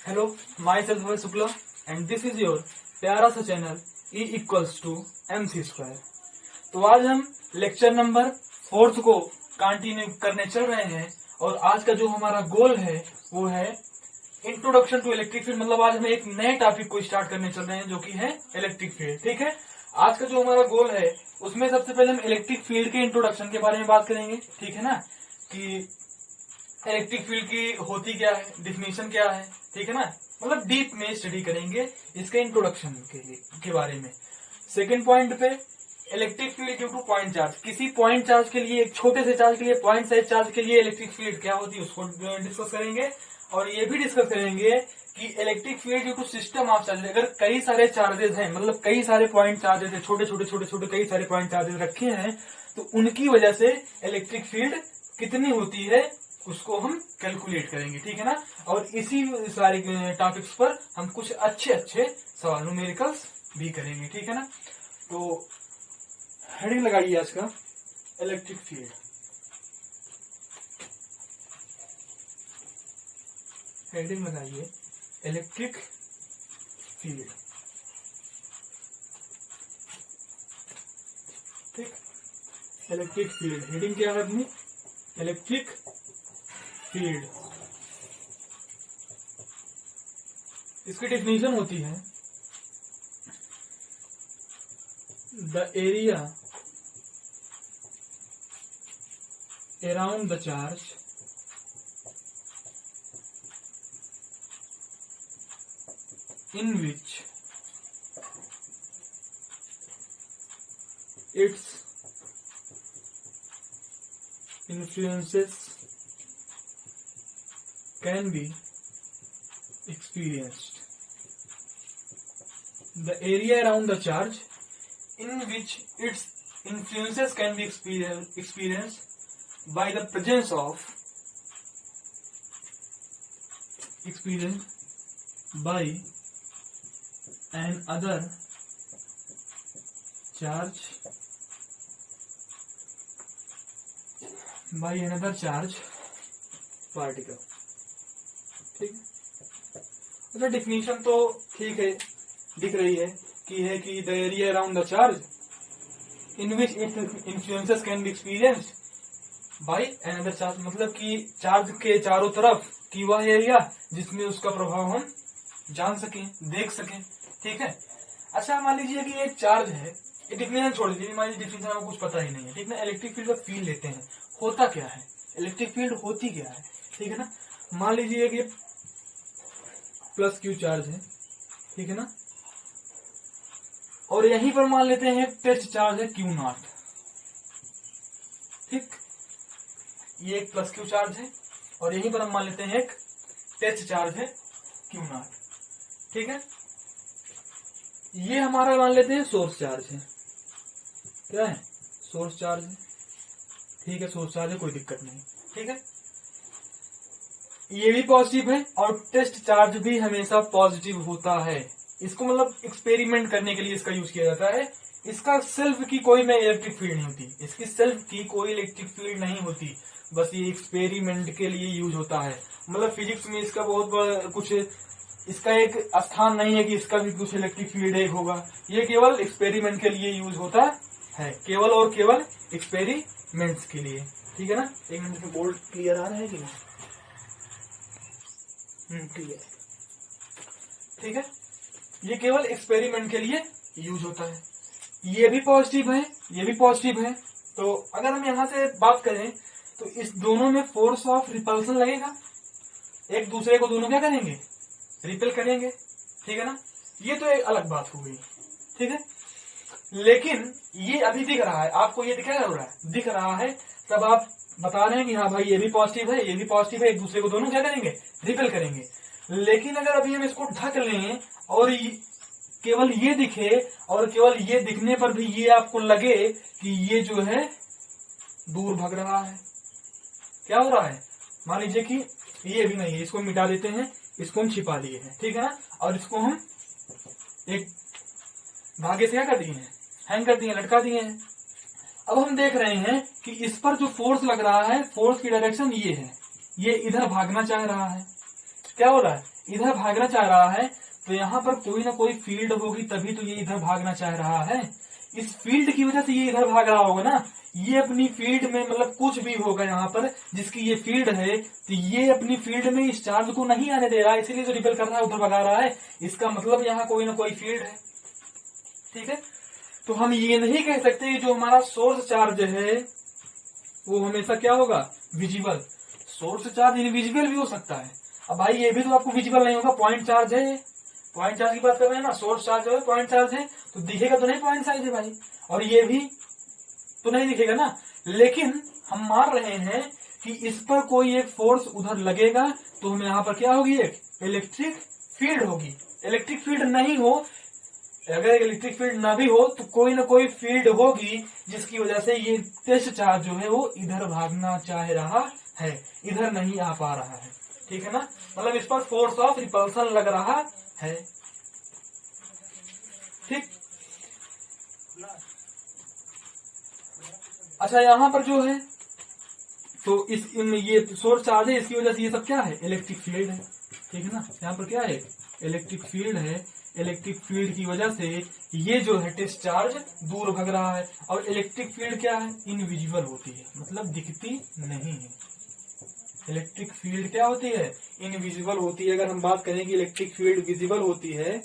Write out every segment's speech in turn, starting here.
Hello, my self है Shukla and this is your प्यारा सा channel E equals to MC²। तो आज हम लेक्चर नंबर 4 को कंटिन्यू करने चल रहे हैं और आज का जो हमारा गोल है वो है इंट्रोडक्शन टू इलेक्ट्रिक फील्ड। मतलब आज हम एक नए टॉपिक को स्टार्ट करने चल रहे हैं जो कि है इलेक्ट्रिक फील्ड। ठीक है, आज का जो हमारा गोल है उसमें सबसे पहले हम इलेक्ट्रिक फील्ड के इंट्रोडक्शन के बारे में बात करेंगे। ठीक है ना, कि इलेक्ट्रिक फील्ड की होती क्या है, डिफिनेशन क्या है। ठीक है ना, मतलब डीप में स्टडी करेंगे इसके इंट्रोडक्शन के बारे में। सेकंड पॉइंट पे electric field due two point charge. किसी पॉइंट चार्ज के लिए, एक छोटे से चार्ज के लिए, पॉइंट साइज चार्ज के लिए इलेक्ट्रिक फील्ड क्या होती है उसको डिस्कस करेंगे। और ये भी डिस्कस करेंगे कि electric field due to system of charges. अगर कई सारे चार्जेस हैं, मतलब कई सारे पॉइंट चार्जेस है, छोटे छोटे कई सारे पॉइंट चार्जेस रखे हैं, तो उनकी वजह से इलेक्ट्रिक फील्ड कितनी होती है उसको हम कैलकुलेट करेंगे। ठीक है ना, और इसी सारे टॉपिक्स पर हम कुछ अच्छे अच्छे सवाल न्यूमेरिकल्स भी करेंगे। ठीक है ना, तो हेडिंग लगाइए आज का इलेक्ट्रिक फील्ड। हेडिंग लगाइए इलेक्ट्रिक फील्ड। ठीक, इलेक्ट्रिक फील्ड हेडिंग क्या है अपनी, इलेक्ट्रिक फील्ड। इसकी डेफिनेशन होती है the area around the charge in which its influences can be experienced. The area around the charge in which its influences can be experienced by the presence of by an other charge particle. ठीक है, अच्छा definition तो ठीक है, दिख रही है कि the area around the charge in which it influences can be experienced by another charge. मतलब कि चार्ज के चारों तरफ की वह एरिया जिसमें उसका प्रभाव हम जान सकें, देख सकें। ठीक है, अच्छा मान लीजिए कि एक चार्ज है, ये डिफिनेशन छोड़ दीजिए, मान लीजिए डिफिनेशन आपको कुछ पता ही नहीं है। ठीक है, इलेक्ट्रिक फील्ड का फील लेते हैं, होता क्या है, इलेक्ट्रिक फील्ड होती क्या है। ठीक है ना, मान लीजिए कि प्लस क्यू चार्ज है। ठीक है ना, और यहीं पर मान लेते हैं टेस्ट चार्ज है क्यू नॉट। ठीक, ये एक प्लस क्यू चार्ज है और यहीं पर हम मान लेते हैं एक टेस्ट चार्ज है क्यू नॉट। ठीक है, ये हमारा मान लेते हैं सोर्स चार्ज है। क्या है, सोर्स चार्ज है। ठीक है, सोर्स चार्ज है, कोई दिक्कत नहीं। ठीक है, ये भी पॉजिटिव है और टेस्ट चार्ज भी हमेशा पॉजिटिव होता है। इसको मतलब एक्सपेरिमेंट करने के लिए इसका यूज किया जाता है। इसका सेल्फ की कोई में इलेक्ट्रिक फील्ड नहीं होती, इसकी सेल्फ की कोई इलेक्ट्रिक फील्ड नहीं होती, बस ये एक्सपेरिमेंट के लिए यूज होता है। मतलब फिजिक्स में इसका बहुत बड़ा कुछ, इसका एक स्थान नहीं है कि इसका भी कुछ इलेक्ट्रिक फील्ड एक होगा। ये केवल एक्सपेरिमेंट के लिए यूज होता है, केवल और केवल एक्सपेरिमेंट्स के लिए। ठीक है ना, एक मिनट में बोर्ड क्लियर आ रहा है कि नहीं? क्लियर। ठीक है, ये केवल एक्सपेरिमेंट के लिए यूज होता है। ये भी पॉजिटिव है, ये भी पॉजिटिव है। तो अगर हम यहां से बात करें तो इस दोनों में फोर्स ऑफ रिपल्सन लगेगा, एक दूसरे को दोनों क्या करेंगे, रिपेल करेंगे। ठीक है ना, ये तो एक अलग बात हो गई। ठीक है, लेकिन ये अभी दिख रहा है आपको, ये दिखाई हो रहा है, दिख रहा है, तब आप बता रहे हैं कि हाँ भाई ये भी पॉजिटिव है, ये भी पॉजिटिव है, एक दूसरे को दोनों क्या करेंगे, रिपेल करेंगे। लेकिन अगर अभी हम इसको ढक लें और केवल ये दिखे और केवल ये दिखने पर भी ये आपको लगे कि ये जो है दूर भाग रहा है, क्या हो रहा है, मान लीजिए कि ये भी नहीं है, इसको मिटा देते हैं, इसको हम छिपा दिए हैं। ठीक है ना, और इसको हम एक धागे से क्या कर दिए हैं, हैंग कर दिए, लटका दिए हैं। अब हम देख रहे हैं कि इस पर जो फोर्स लग रहा है, फोर्स की डायरेक्शन ये है, ये इधर भागना चाह रहा है। क्या हो रहा है, इधर भागना चाह रहा है, तो यहाँ पर कोई ना कोई फील्ड होगी, तभी तो ये इधर भागना चाह रहा है। इस फील्ड की वजह से ये इधर भाग रहा होगा ना। ये अपनी फील्ड में मतलब कुछ भी होगा यहाँ पर जिसकी ये फील्ड है, तो ये अपनी फील्ड में इस चार्ज को नहीं आने दे रहा है, इसीलिए जो रिपेल कर रहा है उधर भगा रहा है। इसका मतलब यहाँ कोई ना कोई फील्ड है। ठीक है, तो हम ये नहीं कह सकते कि जो हमारा सोर्स चार्ज है वो हमेशा क्या होगा, विजिबल। सोर्स चार्ज इनविजिबल भी हो सकता है। अब भाई ये भी तो आपको विजिबल नहीं होगा, पॉइंट चार्ज है। पॉइंट चार्ज की बात कर रहे हैं ना, सोर्स चार्ज है, पॉइंट चार्ज है, तो दिखेगा तो नहीं पॉइंट चार्ज है भाई, और ये भी तो नहीं दिखेगा ना। लेकिन हम मान रहे हैं कि इस पर कोई एक फोर्स उधर लगेगा, तो हमें यहाँ पर क्या होगी, एक इलेक्ट्रिक फील्ड होगी। इलेक्ट्रिक फील्ड नहीं हो, अगर इलेक्ट्रिक फील्ड ना भी हो, तो कोई ना कोई फील्ड होगी जिसकी वजह से ये टेस्ट चार्ज जो है वो इधर भागना चाह रहा है, इधर नहीं आ पा रहा है। ठीक है ना, मतलब इस पर फोर्स ऑफ रिपल्सन लग रहा है। ठीक, अच्छा यहाँ पर जो है, तो ये सोर्स चार्ज है, इसकी वजह से ये सब क्या है, इलेक्ट्रिक फील्ड है। ठीक है ना, यहाँ पर क्या है, इलेक्ट्रिक फील्ड है। इलेक्ट्रिक फील्ड की वजह से ये जो है टेस्ट चार्ज दूर भाग रहा है। और इलेक्ट्रिक फील्ड क्या है, इनविजिबल होती है, मतलब दिखती नहीं है। इलेक्ट्रिक फील्ड क्या होती है, इनविजिबल होती है। अगर हम बात करें कि इलेक्ट्रिक फील्ड विजिबल होती है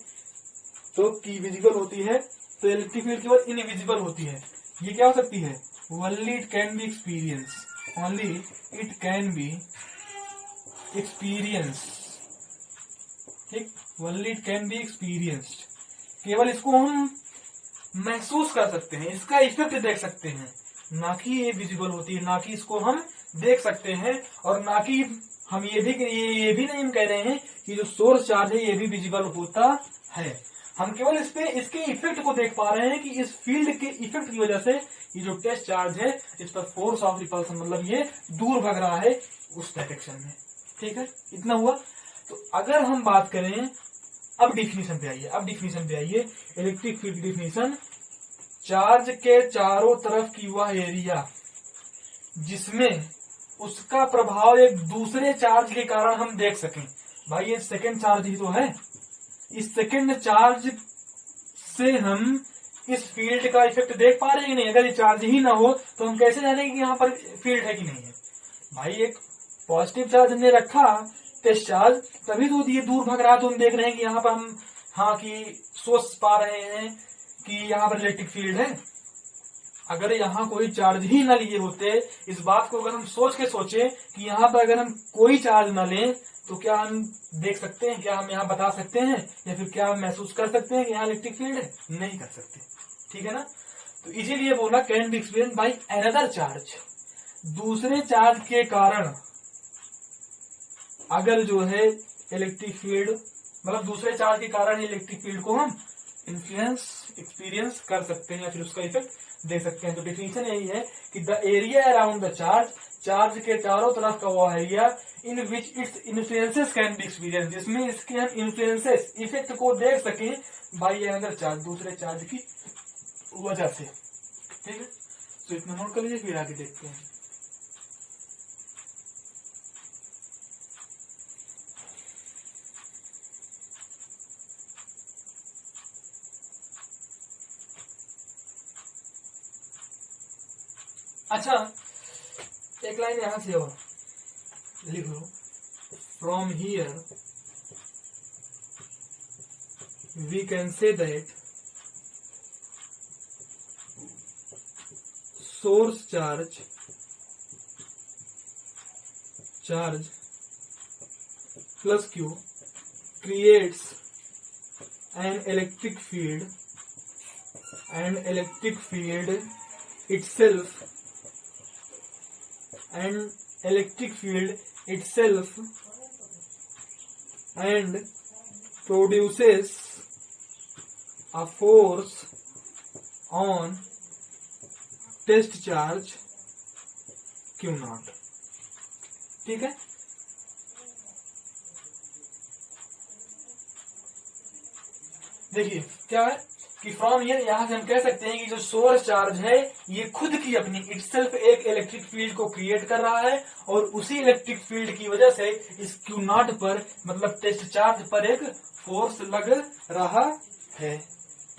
तो की विजिबल होती है, तो इलेक्ट्रिक फील्ड केवल इनविजिबल होती है। ये क्या हो सकती है, only it can be experience, only it can be experience. ठीक, only it can be experienced, केवल इसको हम महसूस कर सकते हैं, इसका इफेक्ट देख सकते हैं, ना कि ये विजिबल होती है, ना कि इसको हम देख सकते हैं, और ना कि हम ये भी नहीं हम कह रहे हैं कि जो सोर्स चार्ज है ये भी विजिबल होता है। हम केवल इस पे इसके इफेक्ट को देख पा रहे हैं कि इस फील्ड के इफेक्ट की वजह से ये जो टेस्ट चार्ज है इस पर फोर्स ऑफ रिपल्सन, मतलब ये दूर भाग रहा है उस डायरेक्शन में। ठीक है, इतना हुआ। तो अगर हम बात करें, अब डिफिनीशन पे आइए, इलेक्ट्रिक फील्ड की डिफिनीशन, चार्ज के चारों तरफ की वह एरिया जिसमें उसका प्रभाव एक दूसरे चार्ज के कारण हम देख सकें। भाई ये सेकंड चार्ज ही तो है, इस सेकंड चार्ज से हम इस फील्ड का इफेक्ट देख पा रहे हैं कि नहीं। अगर ये चार्ज ही ना हो तो हम कैसे जानेंगे कि यहाँ पर फील्ड है कि नहीं है। भाई एक पॉजिटिव चार्ज हमने रखा, टेस्ट चार्ज, तभी तो ये दूर भाग रहा है, तो हम देख रहे हैं कि यहाँ पर हम हाँ कि सोच पा रहे हैं कि यहाँ पर इलेक्ट्रिक फील्ड है। अगर यहाँ कोई चार्ज ही ना लिए होते, इस बात को अगर हम सोच के सोचे कि यहाँ पर अगर हम कोई चार्ज ना लें तो क्या हम देख सकते हैं, क्या हम यहाँ बता सकते हैं, या फिर क्या हम महसूस कर सकते हैं कि यहाँ इलेक्ट्रिक फील्ड है, नहीं कर सकते। ठीक है ना, तो इसीलिए बोला can be experienced by another charge, दूसरे चार्ज के कारण अगर जो है इलेक्ट्रिक फील्ड, मतलब दूसरे चार्ज के कारण इलेक्ट्रिक फील्ड को हम एक्सपीरियंस कर सकते हैं या फिर उसका इफेक्ट दे सकते हैं। तो डिफिनीशन यही है कि the area around the charge, charge के चारों तरफ का वो area in which it's influences can be experience, जिसमें इसके हम इन्फ्लुएंसेस इफेक्ट को देख सकें बाई अनदर चार्ज, दूसरे चार्ज की वजह से। ठीक है, तो इतना नोट कर लीजिए, फिर आगे देखते हैं। अच्छा, एक लाइन यहां से और लिख लो, from here we can say that source charge plus Q creates an electric field itself and electric field itself and produces a force on test charge Q naught। ठीक है, देखिए क्या है, कि फ्रॉम हियर यहाँ से हम कह सकते हैं कि जो सोर्स चार्ज है ये खुद की अपनी इटसेल्फ एक इलेक्ट्रिक फील्ड को क्रिएट कर रहा है और उसी इलेक्ट्रिक फील्ड की वजह से इस क्यू नॉट पर मतलब टेस्ट चार्ज पर एक फोर्स लग रहा है।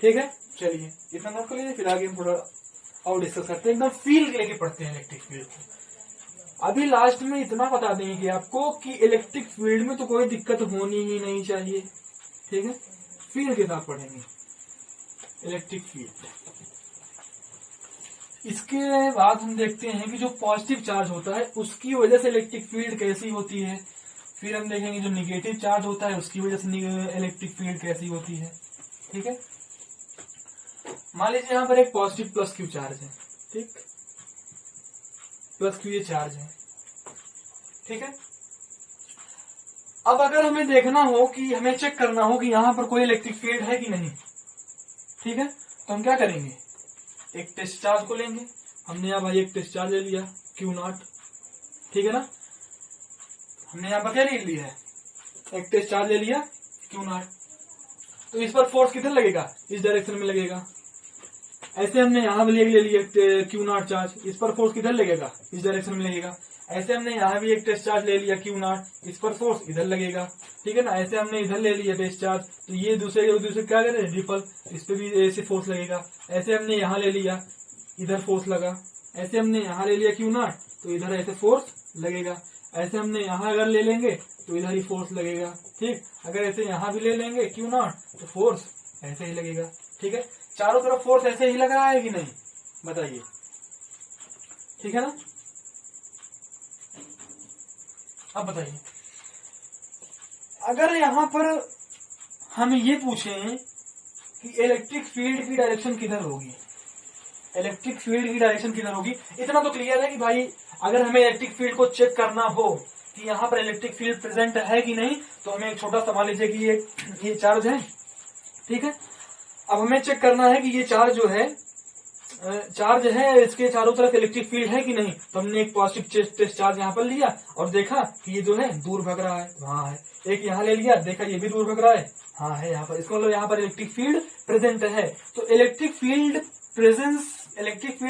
ठीक है, चलिए इतना नोट कर लीजिए, फिर आगे हम थोड़ा और डिस्कस करते हैं, एकदम फील लेके पढ़ते हैं इलेक्ट्रिक फील्ड को। अभी लास्ट में इतना बता देंगे कि आपको कि इलेक्ट्रिक फील्ड में तो कोई दिक्कत होनी ही नहीं चाहिए। ठीक है, फील्ड के साथ पढ़ेंगे इलेक्ट्रिक फील्ड। इसके बाद हम देखते हैं कि जो पॉजिटिव चार्ज होता है उसकी वजह से इलेक्ट्रिक फील्ड कैसी होती है। फिर हम देखेंगे जो निगेटिव चार्ज होता है उसकी वजह से इलेक्ट्रिक फील्ड कैसी होती है। ठीक है, मान लीजिए यहाँ पर एक पॉजिटिव प्लस क्यू चार्ज है। ठीक, प्लस क्यू ये चार्ज है। ठीक है, अब अगर हमें देखना हो कि हमें चेक करना हो कि यहाँ पर कोई इलेक्ट्रिक फील्ड है कि नहीं। ठीक है, तो हम क्या करेंगे, एक टेस्ट चार्ज को लेंगे। हमने यहाँ भाई एक टेस्ट चार्ज ले लिया क्यू नॉट। ठीक है ना, हमने यहाँ पर क्या ले लिया है, एक टेस्ट चार्ज ले लिया क्यू नॉट। तो इस पर फोर्स किधर लगेगा, इस डायरेक्शन में लगेगा। ऐसे हमने यहाँ भी ले लिया क्यू नॉट चार्ज, इस पर फोर्स किधर लगेगा, इस डायरेक्शन में लगेगा। ऐसे हमने यहाँ भी एक टेस्ट चार्ज ले लिया क्यू नॉट, इस पर फोर्स इधर लगेगा। ठीक है ना, ऐसे हमने इधर ले लिया टेस्ट चार्ज, तो ये दूसरे क्या करें रिपल, इस पे भी ऐसे फोर्स लगेगा। ऐसे हमने यहाँ ले लिया, इधर फोर्स लगा। ऐसे हमने यहाँ ले लिया क्यू नॉट, तो इधर ऐसे फोर्स लगेगा। ऐसे हमने यहाँ अगर ले लेंगे तो इधर ही फोर्स लगेगा। ठीक, अगर ऐसे यहाँ भी ले लेंगे क्यू नॉट तो फोर्स ऐसे ही लगेगा। ठीक है, चारों तरफ फोर्स ऐसे ही लग रहा है कि नहीं, बताइए। ठीक है ना, अब बताइए, अगर यहां पर हम ये पूछें कि इलेक्ट्रिक फील्ड की डायरेक्शन किधर होगी, इलेक्ट्रिक फील्ड की डायरेक्शन किधर होगी, इतना तो क्लियर है कि भाई अगर हमें इलेक्ट्रिक फील्ड को चेक करना हो कि यहाँ पर इलेक्ट्रिक फील्ड प्रेजेंट है कि नहीं, तो हमें एक छोटा सा मान लीजिए कि ये चार्ज है। ठीक है, अब हमें चेक करना है कि ये चार्ज जो है इसके चारों तरफ इलेक्ट्रिक फील्ड है कि नहीं। तो हमने एक पॉजिटिव टेस्ट चार्ज यहाँ पर लिया और देखा कि ये जो है दूर भग रहा है, हाँ है। एक यहाँ ले लिया, देखा ये भी दूर भग रहा है, हाँ है यहाँ पर। इसका मतलब यहाँ पर इलेक्ट्रिक फील्ड प्रेजेंट है। तो इलेक्ट्रिक फील्ड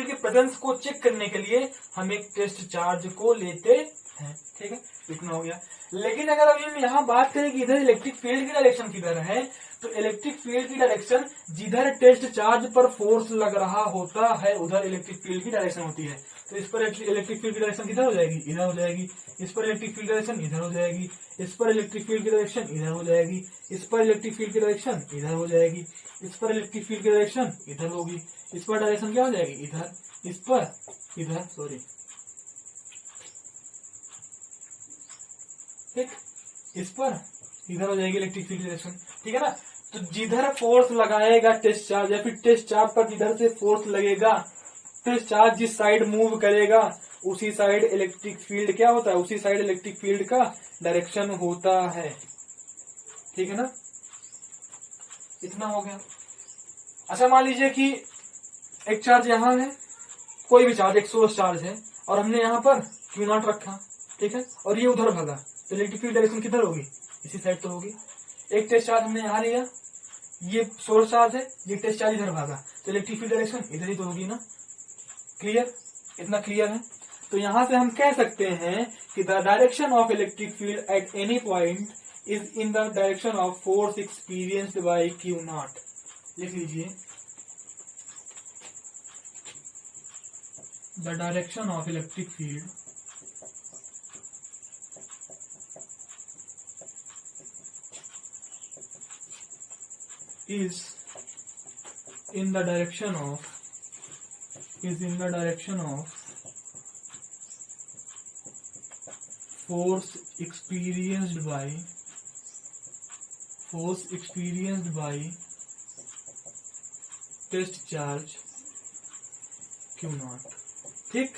के प्रेजेंस को चेक करने के लिए हम एक टेस्ट चार्ज को लेते हैं। ठीक है, इतना हो गया। लेकिन अगर अभी हम यहाँ बात करें कि इधर इलेक्ट्रिक फील्ड की डायरेक्शन किधर है, तो इलेक्ट्रिक फील्ड की डायरेक्शन जिधर टेस्ट चार्ज पर फोर्स लग रहा होता है उधर इलेक्ट्रिक फील्ड की डायरेक्शन होती है। तो इस पर इलेक्ट्रिक फील्ड की डायरेक्शन किधर हो जाएगी, इधर हो जाएगी। इस पर इलेक्ट्रिक फील्ड डायरेक्शन इधर हो जाएगी। इस पर इलेक्ट्रिक फील्ड की डायरेक्शन इधर हो जाएगी। इस पर इलेक्ट्रिक फील्ड की डायरेक्शन इधर हो जाएगी। इस पर इलेक्ट्रिक फील्ड की डायरेक्शन इधर होगी। इस पर डायरेक्शन क्या हो जाएगी, इधर। इस पर इधर, सॉरी, ठीक, इस पर इधर हो जाएगी इलेक्ट्रिक फील्ड डायरेक्शन। ठीक है ना, तो जिधर फोर्स लगाएगा टेस्ट चार्ज या फिर टेस्ट चार्ज पर जिधर से फोर्स लगेगा, टेस्ट चार्ज जिस साइड मूव करेगा उसी साइड इलेक्ट्रिक फील्ड क्या होता है, उसी साइड इलेक्ट्रिक फील्ड का डायरेक्शन होता है। ठीक है ना, इतना हो गया। अच्छा, मान लीजिए कि एक चार्ज यहाँ है, कोई भी चार्ज, एक सोर्स चार्ज है, और हमने यहाँ पर क्यू नॉट रखा। ठीक है, और ये उधर भागा, तो इलेक्ट्रिक फील्ड डायरेक्शन किधर होगी, इसी साइड तो होगी। एक टेस्ट चार्ज हमने यहाँ लिया, ये सोर्स चार्ज है, ये टेस्ट चार्ज इधर भागा, तो इलेक्ट्रिक फील्ड डायरेक्शन इधर ही तो होगी ना। क्लियर, इतना क्लियर है। तो यहां से हम कह सकते हैं कि the direction of electric field at any point is in the direction of force experienced bye Q not. लिख लीजिए, the direction of electric field is in the direction of force experienced by test charge q naught। ठीक,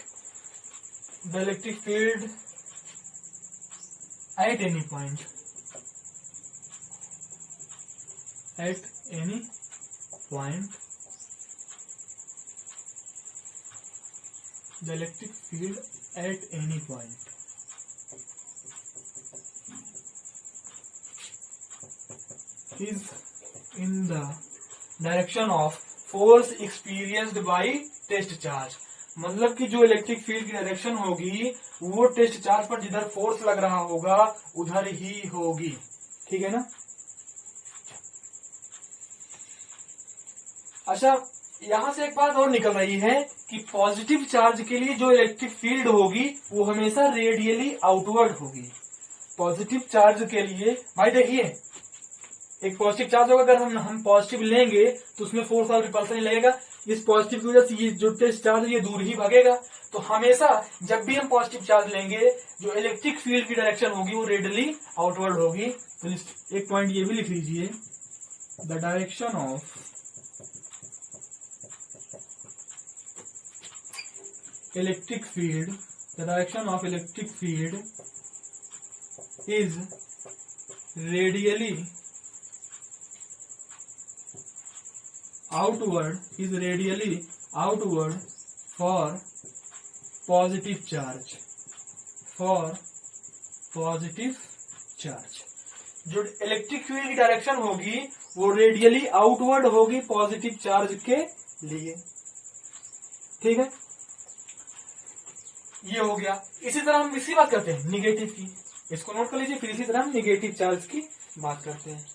the electric field at any point, the electric field at any point is in the direction of force experienced by test charge, मतलब कि जो electric field की direction होगी वो test charge पर जिधर force लग रहा होगा उधर ही होगी। ठीक है ना। अच्छा, यहां से एक बात और निकल रही है कि पॉजिटिव चार्ज के लिए जो इलेक्ट्रिक फील्ड होगी वो हमेशा रेडियली आउटवर्ड होगी। पॉजिटिव चार्ज के लिए भाई देखिए, एक पॉजिटिव चार्ज होगा, अगर हम पॉजिटिव लेंगे तो उसमें फोर्स ऑफ रिपल्सन लगेगा। इस पॉजिटिव की वजह से ये जो टेस्ट चार्ज ये दूर ही भागेगा। तो हमेशा जब भी हम पॉजिटिव चार्ज लेंगे जो इलेक्ट्रिक फील्ड की डायरेक्शन होगी वो रेडियली आउटवर्ड होगी। तो एक पॉइंट ये भी लिख लीजिए, the direction of electric field, the direction of electric field is radially outward for positive charge, जो इलेक्ट्रिक फील्ड की डायरेक्शन होगी वो रेडियली आउटवर्ड होगी पॉजिटिव चार्ज के लिए। ठीक है, ये हो गया। इसी तरह हम इसी बात करते हैं निगेटिव की, इसको नोट कर लीजिए। फिर इसी तरह हम निगेटिव चार्ज की बात करते हैं,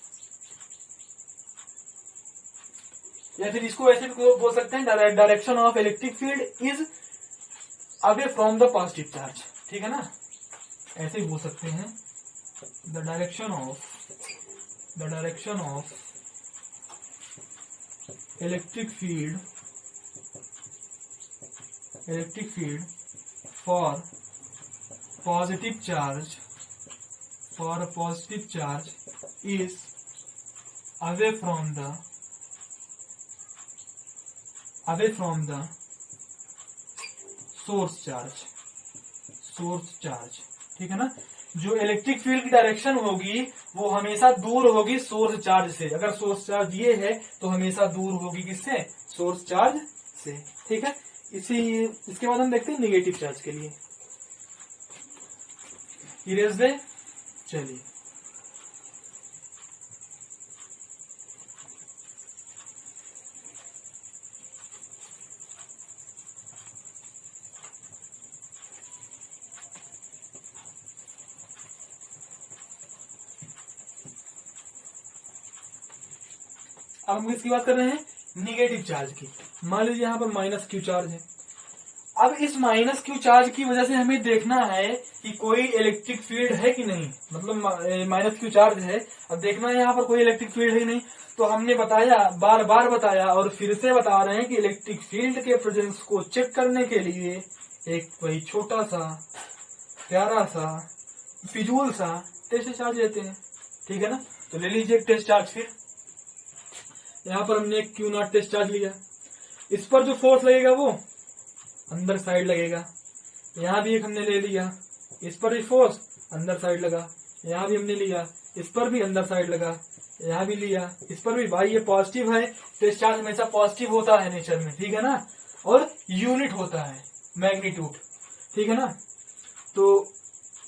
या फिर इसको ऐसे भी बोल सकते हैं, direction of electric field is away from the positive charge. ठीक है ना, ऐसे ही बोल सकते हैं, the direction of electric field for positive charge is away from the source charge. ठीक है ना, जो इलेक्ट्रिक फील्ड की डायरेक्शन होगी वो हमेशा दूर होगी सोर्स चार्ज से। अगर सोर्स चार्ज ये है तो हमेशा दूर होगी किससे? सोर्स चार्ज से। ठीक है, इसके बाद हम देखते हैं निगेटिव चार्ज के लिए। इरेज दे, चलिए अब हम किसकी बात कर रहे हैं? निगेटिव चार्ज की। मान लीजिए यहाँ पर माइनस क्यू चार्ज है। अब इस माइनस क्यू चार्ज की वजह से हमें देखना है कि कोई इलेक्ट्रिक फील्ड है कि नहीं, मतलब माइनस क्यू चार्ज है। अब देखना है यहाँ पर कोई इलेक्ट्रिक फील्ड है कि नहीं। तो हमने बताया, बार बार बताया और फिर से बता रहे हैं कि इलेक्ट्रिक फील्ड के प्रेजेंस को चेक करने के लिए एक वही छोटा सा प्यारा सा फिजूल सा टेस्ट चार्ज लेते हैं। ठीक है ना, तो ले लीजिए एक टेस्ट चार्ज। फिर यहाँ पर हमने एक क्यू नॉट टेस्ट चार्ज लिया। इस पर जो फोर्स लगेगा वो अंदर साइड लगेगा। यहाँ भी एक हमने ले लिया, इस पर भी फोर्स अंदर साइड लगा। यहाँ भी हमने लिया, इस पर भी अंदर साइड लगा। यहाँ भी लिया, इस पर भी। भाई ये पॉजिटिव है, टेस्ट चार्ज हमेशा पॉजिटिव होता है नेचर में। ठीक है ना, और यूनिट होता है मैग्नीट्यूड। ठीक है ना, तो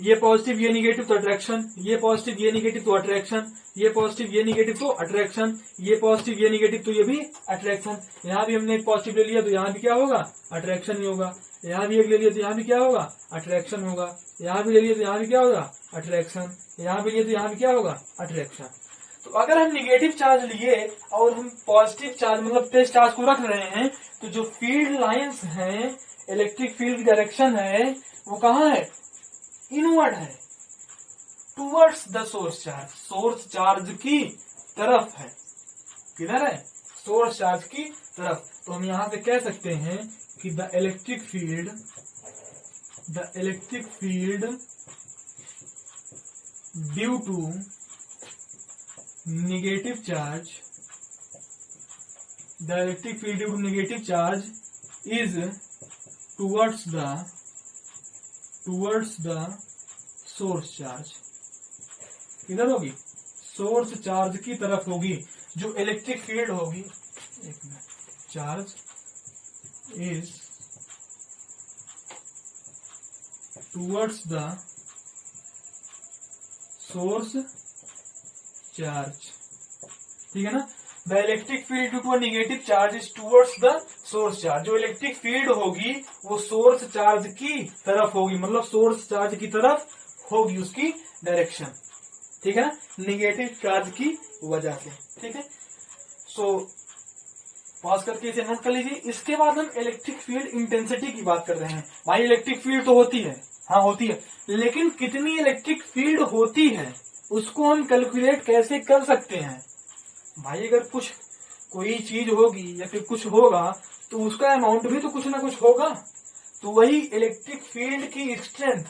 ये पॉजिटिव ये निगेटिव तो अट्रैक्शन, ये पॉजिटिव ये निगेटिव तो अट्रैक्शन, ये पॉजिटिव ये निगेटिव तो अट्रैक्शन, ये पॉजिटिव ये निगेटिव तो ये भी अट्रैक्शन। यहाँ भी हमने एक पॉजिटिव ले लिया तो यहाँ भी क्या होगा? अट्रैक्शन ही होगा। यहाँ भी एक ले लिया तो यहाँ भी क्या होगा? अट्रैक्शन होगा। यहाँ भी ले लिया तो यहाँ भी क्या होगा? अट्रैक्शन। यहाँ भी लिए तो यहाँ भी क्या होगा? अट्रैक्शन। तो अगर हम निगेटिव चार्ज लिए और हम पॉजिटिव चार्ज मतलब टेस्ट चार्ज को रख रहे हैं तो जो फील्ड लाइंस हैं, इलेक्ट्रिक फील्ड की डायरेक्शन है वो कहाँ है? इनवर्ड है, towards the source charge, source charge की तरफ है। किधर है? सोर्स चार्ज की तरफ। तो हम यहां से कह सकते हैं कि the electric field due to negative charge is towards the source charge. किधर होगी? सोर्स चार्ज की तरफ होगी। जो इलेक्ट्रिक फील्ड होगी, एक मिनट, charge is towards the source charge. ठीक है ना, the electric field due to a negative charge is towards the source charge. जो इलेक्ट्रिक फील्ड होगी वो सोर्स चार्ज की तरफ होगी, मतलब सोर्स चार्ज की तरफ होगी उसकी डायरेक्शन, ठीक है ना, निगेटिव चार्ज की वजह से। ठीक है, सो पॉज करके इसे नोट कर लीजिए। इसके बाद हम इलेक्ट्रिक फील्ड इंटेंसिटी की बात कर रहे हैं। भाई इलेक्ट्रिक फील्ड तो होती है, हाँ होती है, लेकिन कितनी इलेक्ट्रिक फील्ड होती है उसको हम कैलकुलेट कैसे कर सकते हैं। भाई अगर कुछ कोई चीज होगी या फिर कुछ होगा तो उसका अमाउंट भी तो कुछ ना कुछ होगा। तो वही इलेक्ट्रिक फील्ड की स्ट्रेंथ,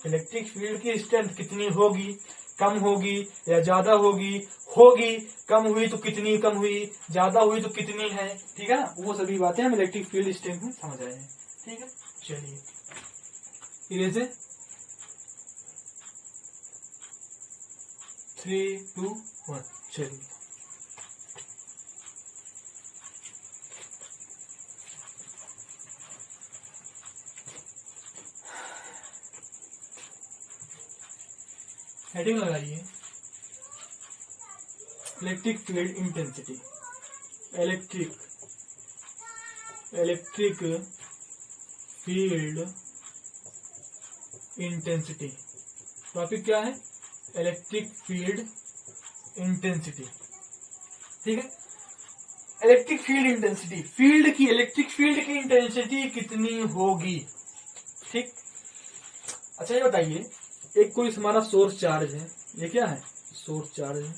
इलेक्ट्रिक फील्ड की स्ट्रेंथ कितनी होगी, कम होगी या ज्यादा होगी, होगी कम हुई तो कितनी कम हुई, ज्यादा हुई तो कितनी है, ठीक है ना, वो सभी बातें हम इलेक्ट्रिक फील्ड स्ट्रेंथ में समझ आए हैं। ठीक है, चलिए इरेज 3, 2, 1 चलिए। हेडिंग लगाइए electric field intensity. Electric field intensity, topic क्या है, इलेक्ट्रिक फील्ड इंटेंसिटी। ठीक है, इलेक्ट्रिक फील्ड इंटेंसिटी, फील्ड की, इलेक्ट्रिक फील्ड की इंटेंसिटी कितनी होगी। ठीक, अच्छा ये बताइए, एक कोई हमारा सोर्स चार्ज है, ये क्या है, सोर्स चार्ज है,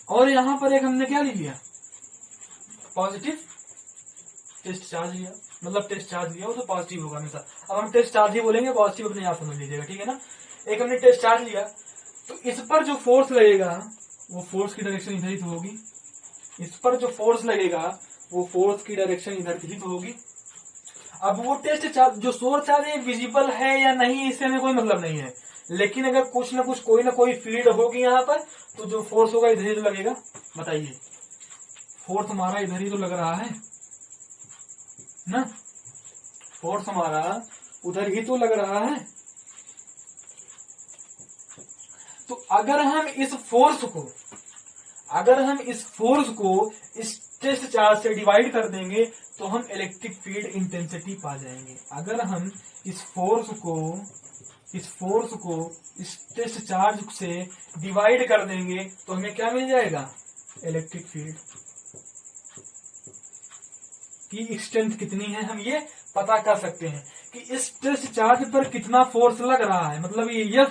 और यहां पर एक हमने क्या लिया, पॉजिटिव टेस्ट चार्ज लिया, मतलब टेस्ट चार्ज लिया वो तो पॉजिटिव होगा हमेशा। अब हम टेस्ट चार्ज ही बोलेंगे, पॉजिटिव अपने आप समझ लीजिएगा, ठीक है ना। एक हमने टेस्ट चार्ज लिया तो इस पर जो फोर्स लगेगा वो फोर्स की डायरेक्शन इधर ही तो होगी, इस पर जो फोर्स लगेगा वो फोर्स की डायरेक्शन इधर ही तो होगी। अब वो टेस्ट चार्ज जो सोर्स चार्ज है विजिबल है या नहीं इससे हमें कोई मतलब नहीं है, लेकिन अगर कुछ ना कुछ कोई ना कोई फील्ड होगी यहाँ पर तो जो फोर्स होगा इधर ही तो लगेगा। बताइए, फोर्स हमारा इधर ही तो लग रहा है ना, फोर्स हमारा उधर ही तो लग रहा है। तो अगर हम इस फोर्स को इस टेस्ट चार्ज से डिवाइड कर देंगे तो हम इलेक्ट्रिक फील्ड इंटेंसिटी पा जाएंगे। अगर हम इस फोर्स को इस टेस्ट चार्ज से डिवाइड कर देंगे तो हमें क्या मिल जाएगा, इलेक्ट्रिक फील्ड की स्ट्रेंथ कितनी है हम ये पता कर सकते हैं कि इस टेस्ट चार्ज पर कितना फोर्स लग रहा है। मतलब ये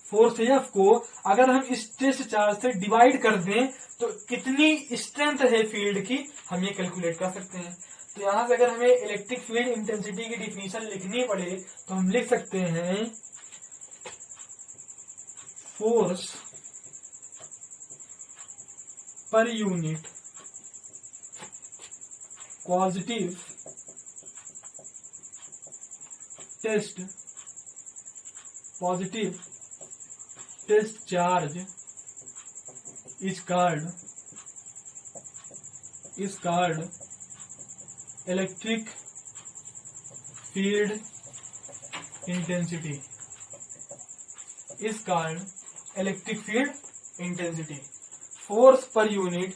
फोर्स एफ को अगर हम इस टेस्ट चार्ज से डिवाइड कर दें तो कितनी स्ट्रेंथ है फील्ड की, हम ये कैलकुलेट कर सकते हैं। तो यहां से अगर हमें इलेक्ट्रिक फील्ड इंटेंसिटी की डिफिनीशन लिखनी पड़े तो हम लिख सकते हैं force per unit positive test charge is called electric field intensity, is called electric field intensity. Force per unit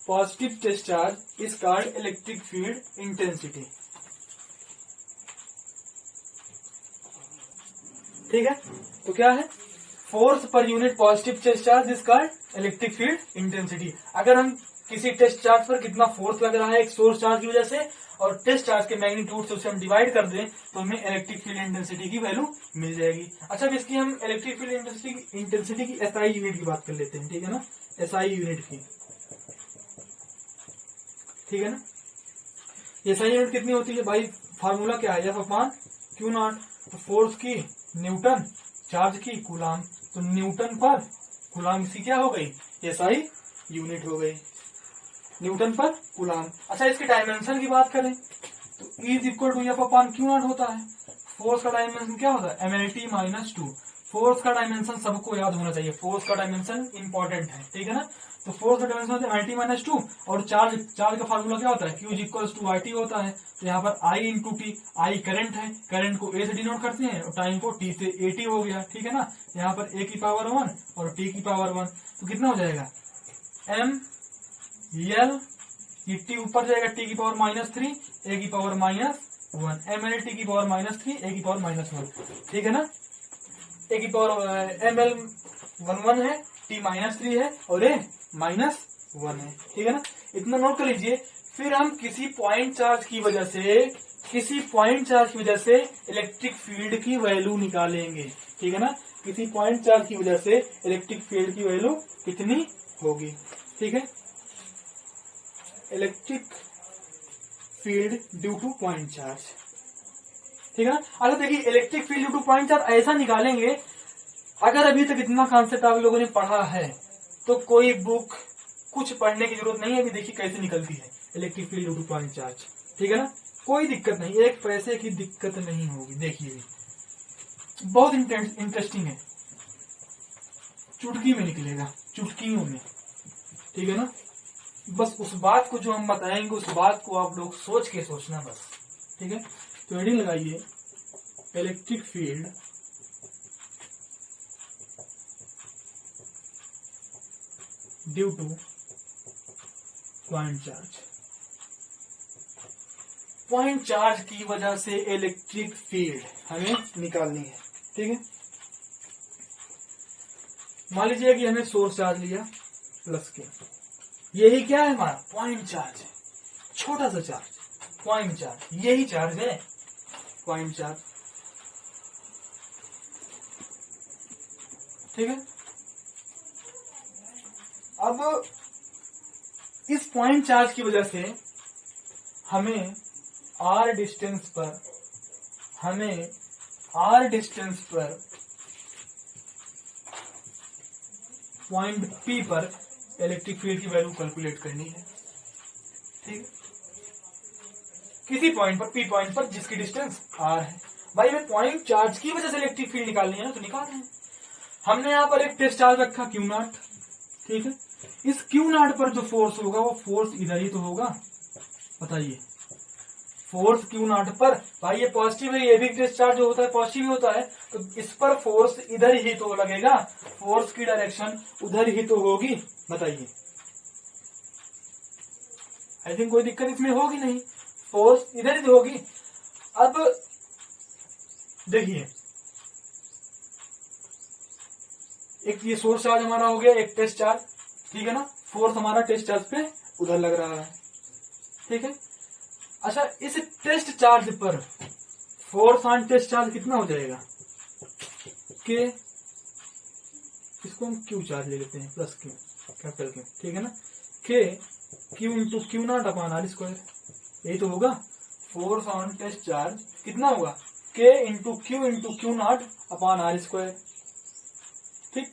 positive test charge is called electric field intensity. ठीक है, तो क्या है, force per unit positive test charge is called electric field intensity. अगर हम किसी test charge पर कितना फोर्स लग रहा है एक सोर्स चार्ज की वजह से और टेस्ट चार्ज के मैग्नीट्यूड से उसे हम डिवाइड कर दें तो हमें इलेक्ट्रिक फील्ड इंटेंसिटी की वैल्यू मिल जाएगी। अच्छा, अब इसकी हम इलेक्ट्रिक फील्ड इंटेंसिटी की एसआई यूनिट की बात कर लेते हैं, ठीक है ना, एसआई यूनिट की, ठीक है ना। एसआई यूनिट कितनी होती है भाई, फार्मूला क्या है, एफ अपॉन क्यू नॉट। तो फोर्स की न्यूटन, चार्ज की कूलाम, तो न्यूटन पर कूलाम की क्या हो गई, एसआई यूनिट हो गई, न्यूटन पर कूलाम। अच्छा, इसके डायमेंशन की बात करें तो E is equal to F upon Q naught होता है। फोर्स का डायमेंशन क्या होता है, mlt माइनस 2। फोर्स का डायमेंशन सबको याद होना चाहिए, फोर्स का डायमेंशन इंपॉर्टेंट है, ठीक है ना। तो फोर्स का डायमेंशन होता है RT माइनस 2, और चार्ज का फार्मूला क्या होता है, Q इक्वल्स टू RT होता है। तो यहाँ पर I into T, I current है, करंट को A से डिनोट करते हैं और टाइम को T से AT हो गया, ठीक है ना। यहाँ पर A की पावर 1 और T की पावर 1, तो कितना हो जाएगा M L, ये T ऊपर जाएगा, T की पावर -3, A की पावर -1, ML T की पावर -3, A की पावर -1, ठीक है ना। A की पावर ML 1 है, T -3 है और A -1 है, ठीक है ना। इतना नोट कर लीजिए। फिर हम किसी पॉइंट चार्ज की वजह से इलेक्ट्रिक फील्ड की वैल्यू निकालेंगे, ठीक है ना। किसी पॉइंट चार्ज की वजह से इलेक्ट्रिक फील्ड की वैल्यू कितनी होगी, ठीक है। Electric field due two point charge, ठीक है ना। अगर देखिए electric field due two point charge ऐसा निकालेंगे, अगर अभी तक इतना कॉन्सेप्ट आप लोगों ने पढ़ा है तो कोई बुक कुछ पढ़ने की जरूरत नहीं है। अभी देखिए कैसे निकलती है electric field due two point charge, ठीक है ना। कोई दिक्कत नहीं, एक पैसे की दिक्कत नहीं होगी। देखिए बहुत इंटरेस्टिंग है, चुटकी में निकलेगा, चुटकियों में, ठीक है ना। बस उस बात को जो हम बताएंगे उस बात को आप लोग सोच के सोचना बस, ठीक है। तो हेडिंग लगाइए electric field due two point charge. Point charge की वजह से इलेक्ट्रिक फील्ड हमें निकालनी है, ठीक है। मान लीजिए कि हमने सोर्स चार्ज लिया प्लस के, यही क्या है हमारा पॉइंट चार्ज है, छोटा सा चार्ज, पॉइंट चार्ज, यही चार्ज है पॉइंट चार्ज, ठीक है। अब इस पॉइंट चार्ज की वजह से हमें आर डिस्टेंस पर पॉइंट पी पर इलेक्ट्रिक फील्ड की वैल्यू कैलकुलेट करनी है, ठीक। किसी पॉइंट पर, पी पॉइंट पर, जिसकी डिस्टेंस आर है। भाई हमें पॉइंट चार्ज की वजह से इलेक्ट्रिक फील्ड निकालनी है ना, तो निकाल रहे हैं। हमने यहां पर एक टेस्ट चार्ज रखा Q0, ठीक है। इस Q0 पर जो फोर्स होगा वो फोर्स इधर ही तो होगा, बताइए। फोर्स Q0 पर, भाई ये पॉजिटिव है, ये भी टेस्ट चार्ज जो होता है पॉजिटिव ही होता है, तो इस पर फोर्स इधर ही तो लगेगा, फोर्स की डायरेक्शन उधर ही तो होगी, बताइए। आई थिंक कोई दिक्कत इसमें होगी नहीं, फोर्स इधर ही तो होगी। अब देखिए एक ये सोर्स चार्ज हमारा हो गया, एक टेस्ट चार्ज, ठीक है ना। फोर्स हमारा टेस्ट चार्ज पे उधर लग रहा है, ठीक है। अच्छा इस टेस्ट चार्ज पर फोर्स ऑन टेस्ट चार्ज कितना हो जाएगा, के, इसको हम क्यू चार्ज ले लेते हैं, प्लस क्यू, कैपिटल क्यू, ठीक है ना। K Q into Q0 upon r square, यही तो होगा। फोर्स ऑन टेस्ट चार्ज कितना होगा, के into Q0 upon r square, ठीक।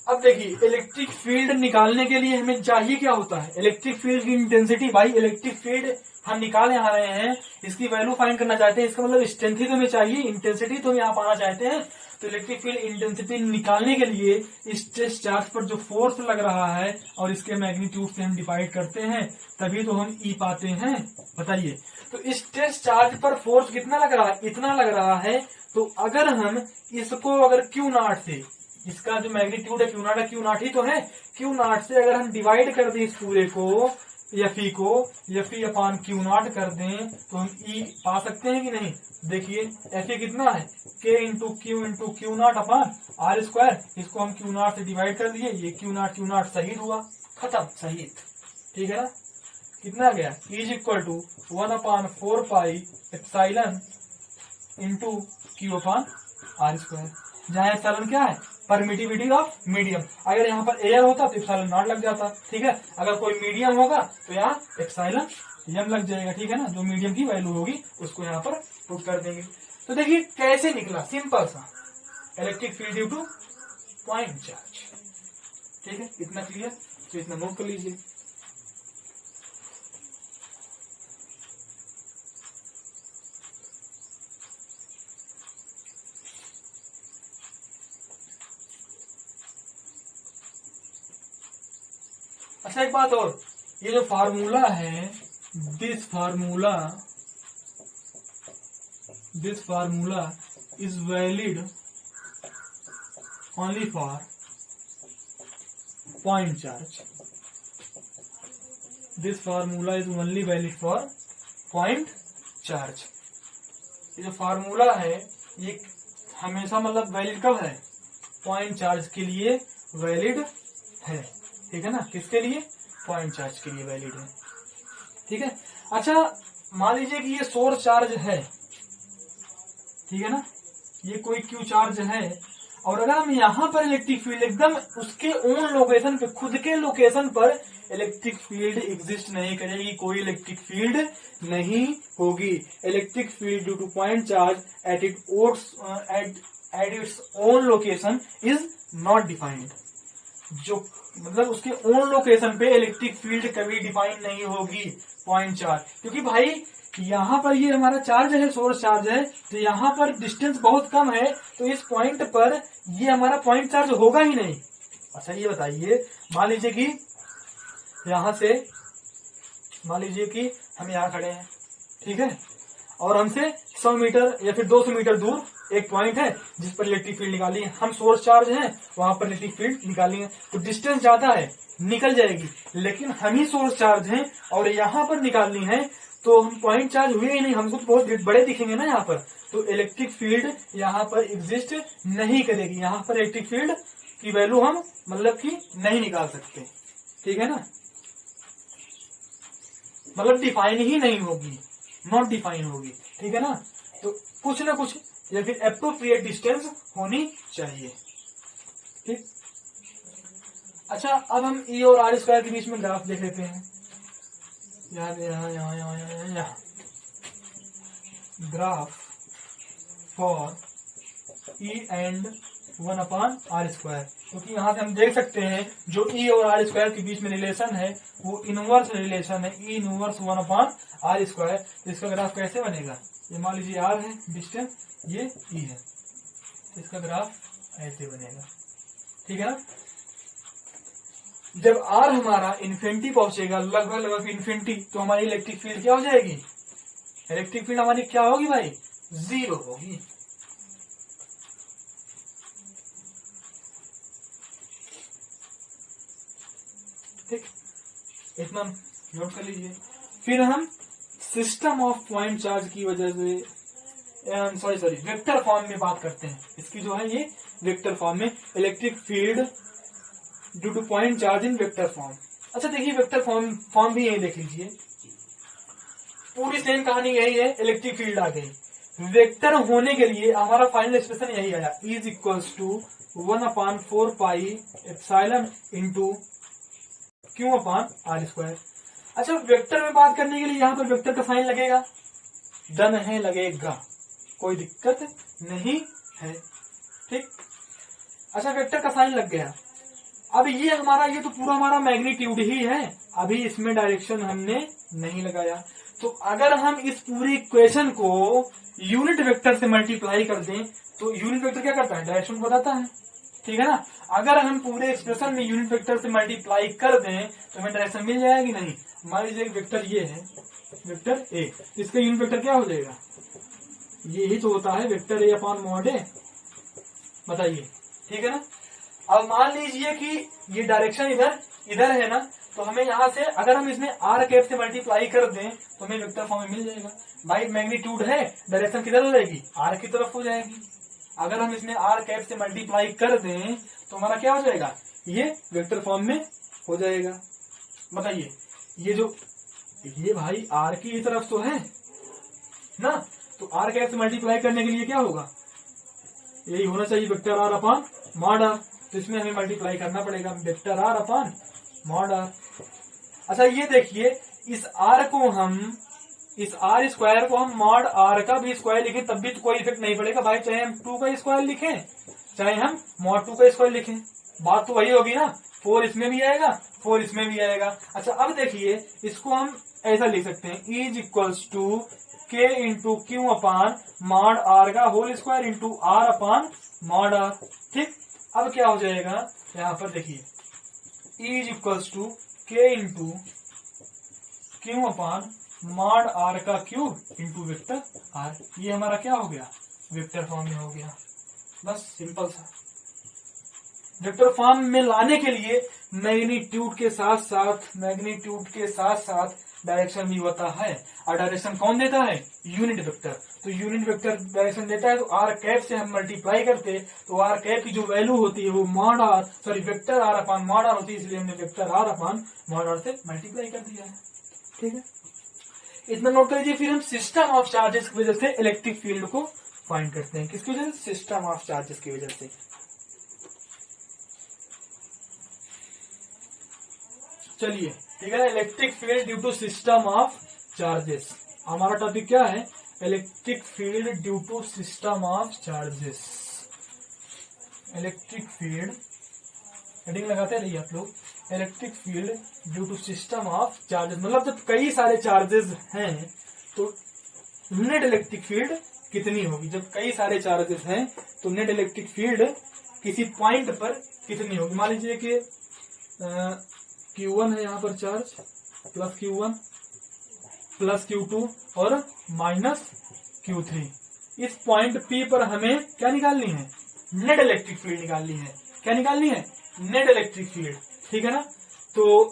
अब देखिए इलेक्ट्रिक फील्ड निकालने के लिए हमें चाहिए क्या होता है, इलेक्ट्रिक फील्ड की इंटेंसिटी। भाई इलेक्ट्रिक फील्ड हम निकाले आ रहे हैं, इसकी वैल्यू फाइंड करना चाहते हैं, इसका मतलब स्ट्रेंथ ही तो हमें चाहिए, इंटेंसिटी तो हम यहाँ पाना चाहते हैं। तो इलेक्ट्रिक फील्ड इंटेंसिटी निकालने के लिए इस टेस्ट चार्ज पर जो फोर्स लग रहा है और इसके मैग्नीट्यूड से हम डिवाइड करते हैं, तभी तो हम ई पाते हैं, बताइए। तो इस टेस्ट चार्ज पर फोर्स कितना लग रहा है, इतना लग रहा है। तो अगर हम इसको अगर Q0 से, इसका जो मैग्नीट्यूड है Q0 ही तो है, Q0 से अगर हम डिवाइड कर दें इस पूरे को, Fe को, Fe अपॉन Q0 कर दें, तो हम E पा सकते हैं कि नहीं। देखिए Fe कितना है, K into Q0 upon r square, इसको हम Q0 से डिवाइड कर दिए, ये Q0 शहीद हुआ, खत्म, शहीद, ठीक है ना। कितना गया, is equal to 1/4 pi into Q upon r square, जहां एप्सिलॉन क्या है, परमिटिविटी ऑफ मीडियम। अगर यहाँ पर एयर होता तो एप्सिलॉन नॉट लग जाता, ठीक है। अगर कोई मीडियम होगा तो यहाँ एप्सिलॉन एम लग जाएगा, ठीक है ना। जो मीडियम की वैल्यू होगी उसको यहाँ पर पुट कर देंगे। तो देखिए कैसे निकला, सिंपल सा, electric field due two point charge, ठीक है। इतना क्लियर, तो इतना नोट कर लीजिए। अच्छा एक बात और, ये जो फार्मूला है, this formula is valid only for point charge. This formula is only valid for point charge. ये जो फार्मूला है ये हमेशा मतलब वैलिड कब है? पॉइंट चार्ज के लिए वैलिड है, ठीक है ना। किसके लिए? पॉइंट चार्ज के लिए वैलिड है, ठीक है। अच्छा मान लीजिए कि ये सोर्स चार्ज है, ठीक है ना, ये कोई क्यू चार्ज है, और अगर हम यहाँ पर इलेक्ट्रिक फील्ड एकदम उसके ओन लोकेशन पे, खुद के लोकेशन पर इलेक्ट्रिक फील्ड एग्जिस्ट नहीं करेगी, कोई इलेक्ट्रिक फील्ड नहीं होगी। Electric field due two point charge at its own location is not defined. जो मतलब उसके ओन लोकेशन पे इलेक्ट्रिक फील्ड कभी डिफाइन नहीं होगी पॉइंट चार्ज, क्योंकि भाई यहाँ पर ये हमारा चार्ज है, सोर्स चार्ज है, तो यहाँ पर डिस्टेंस बहुत कम है, तो इस पॉइंट पर ये हमारा पॉइंट चार्ज होगा ही नहीं। अच्छा ये बताइए, मान लीजिए कि यहां से, मान लीजिए कि हम यहाँ खड़े हैं, ठीक है, और हमसे 100 मीटर या फिर 200 मीटर दूर एक पॉइंट है जिस पर इलेक्ट्रिक फील्ड निकाली है, हम सोर्स चार्ज हैं, वहां पर इलेक्ट्रिक फील्ड निकाली है, तो डिस्टेंस ज्यादा है, निकल जाएगी, लेकिन हम ही सोर्स चार्ज हैं और यहाँ पर निकालनी है, तो हम पॉइंट चार्ज हुए ही नहीं, हमको तो बहुत बड़े दिखेंगे ना यहाँ पर, तो इलेक्ट्रिक फील्ड यहाँ पर एग्जिस्ट नहीं करेगी। यहाँ पर इलेक्ट्रिक फील्ड की वैल्यू हम मतलब कि नहीं निकाल सकते, ठीक है ना, मतलब डिफाइन ही नहीं होगी, नॉट डिफाइन होगी, ठीक है ना। तो कुछ ना कुछ या फिर एप्रोप्रिएट डिस्टेंस होनी चाहिए, ठीक। अच्छा अब हम ई और आर स्क्वायर के बीच में ग्राफ देख लेते हैं। यहाँ graph for E and 1/r square, क्योंकि यहाँ से हम देख सकते हैं जो ई और आर स्क्वायर के बीच में रिलेशन है वो इनवर्स रिलेशन है, ई इनवर्स 1/r स्क्वायर। तो इसका ग्राफ कैसे बनेगा? ये मान लीजिए आर है डिस्टेंस, ये ई है, तो इसका ग्राफ ऐसे बनेगा, ठीक है ना। जब आर हमारा इन्फिनिटी पहुंचेगा, लगभग इन्फिनिटी, तो हमारी इलेक्ट्रिक फील्ड क्या हो जाएगी? इलेक्ट्रिक फील्ड हमारी क्या होगी भाई? 0 होगी, ठीक, इतना नोट कर लीजिए। फिर हम सिस्टम ऑफ पॉइंट चार्ज की वजह से सॉरी वेक्टर फॉर्म में बात करते हैं। इसकी जो है ये वेक्टर फॉर्म में, electric field due two point charge in vector form. अच्छा देखिए वेक्टर फॉर्म भी यही देख लीजिए, पूरी सेम कहानी यही है, इलेक्ट्रिक फील्ड आ गई, वेक्टर होने के लिए हमारा फाइनल एक्सप्रेशन यही आया, is equals to 1/4 pi epsilon into Q/r square. अच्छा वेक्टर में बात करने के लिए यहाँ पर वेक्टर का साइन लगेगा, डन है, लगेगा, कोई दिक्कत नहीं है, ठीक। अच्छा वेक्टर का साइन लग गया, अब ये हमारा, ये तो पूरा हमारा मैग्नीट्यूड ही है, अभी इसमें डायरेक्शन हमने नहीं लगाया। तो अगर हम इस पूरी इक्वेशन को यूनिट वेक्टर से मल्टीप्लाई कर दें, तो यूनिट वेक्टर क्या करता है? डायरेक्शन बताता है, ठीक है ना। अगर हम पूरे एक्सप्रेशन में यूनिट वेक्टर से मल्टीप्लाई कर दें तो हमें डायरेक्शन मिल जाएगी नहीं। मान लीजिए वेक्टर ये है, वेक्टर ए, इसका यूनिट वेक्टर क्या हो जाएगा? ये ही तो होता है वेक्टर ए अपॉन मॉड ए, बताइए, ठीक है ना। अब मान लीजिए कि ये डायरेक्शन इधर है ना, तो हमें यहाँ से अगर हम इसमें आर कैप से मल्टीप्लाई कर दें तो हमें वेक्टर फॉर्म में मिल जाएगा। भाई मैग्नीट्यूड है, डायरेक्शन किधर हो जाएगी? आर की तरफ हो जाएगी। अगर हम इसमें आर कैप से मल्टीप्लाई कर दें तो हमारा क्या हो जाएगा? ये वेक्टर फॉर्म में हो जाएगा। बताइए ये भाई आर की तरफ तो है ना, तो आर कैप से मल्टीप्लाई करने के लिए क्या होगा? यही होना चाहिए, vector r upon mod r. तो इसमें हमें मल्टीप्लाई करना पड़ेगा, vector r upon mod r. अच्छा ये देखिए, इस आर स्क्वायर को हम मॉड आर का भी स्क्वायर लिखें तब भी तो कोई इफेक्ट नहीं पड़ेगा भाई, चाहे हम 2 का स्क्वायर लिखें चाहे हम मॉड 2 का स्क्वायर लिखें, बात तो वही होगी ना। 4 इसमें भी आएगा, 4 इसमें भी आएगा। अच्छा अब देखिए, इसको हम ऐसा लिख सकते हैं, is equals to K into Q upon mod R का whole square into R upon mod R, ठीक। अब क्या हो जाएगा, यहाँ पर देखिए, is equals to K into Q upon mod R का क्यूब इंटू वेक्टर R। ये हमारा क्या हो गया, वेक्टर फॉर्म में हो गया। बस सिंपल सा। वेक्टर फॉर्म में लाने के लिए मैग्नीट्यूड के साथ साथ डायरेक्शन भी होता है। और डायरेक्शन कौन देता है, यूनिट वेक्टर। तो यूनिट वेक्टर डायरेक्शन देता है, तो आर कैप से हम मल्टीप्लाई करते, तो आर कैप की जो वैल्यू होती है वो mod r sorry vector r upon mod r होती है, इसलिए हमने vector r upon mod r से मल्टीप्लाई कर दिया है। ठीक है, इतना नोट कर लीजिए। फिर हम सिस्टम ऑफ चार्जेस की वजह से इलेक्ट्रिक फील्ड को फाइंड करते हैं। किसकी वजह से, सिस्टम ऑफ चार्जेस की वजह से। चलिए ठीक है, electric field due to system of charges. हमारा टॉपिक क्या है, electric field due to system of charges. Electric field heading लगाते रहिए आप लोग, electric field due to system of charges. मतलब जब कई सारे चार्जेस हैं तो नेट इलेक्ट्रिक फील्ड कितनी होगी। जब कई सारे चार्जेस हैं तो नेट इलेक्ट्रिक फील्ड किसी पॉइंट पर कितनी होगी। मान लीजिए कि Q1 है यहाँ पर charge, plus Q1 plus Q2 और माइनस Q3। इस पॉइंट P पर हमें क्या निकालनी है, नेट इलेक्ट्रिक फील्ड निकालनी है। क्या निकालनी है, नेट इलेक्ट्रिक फील्ड। ठीक है ना। तो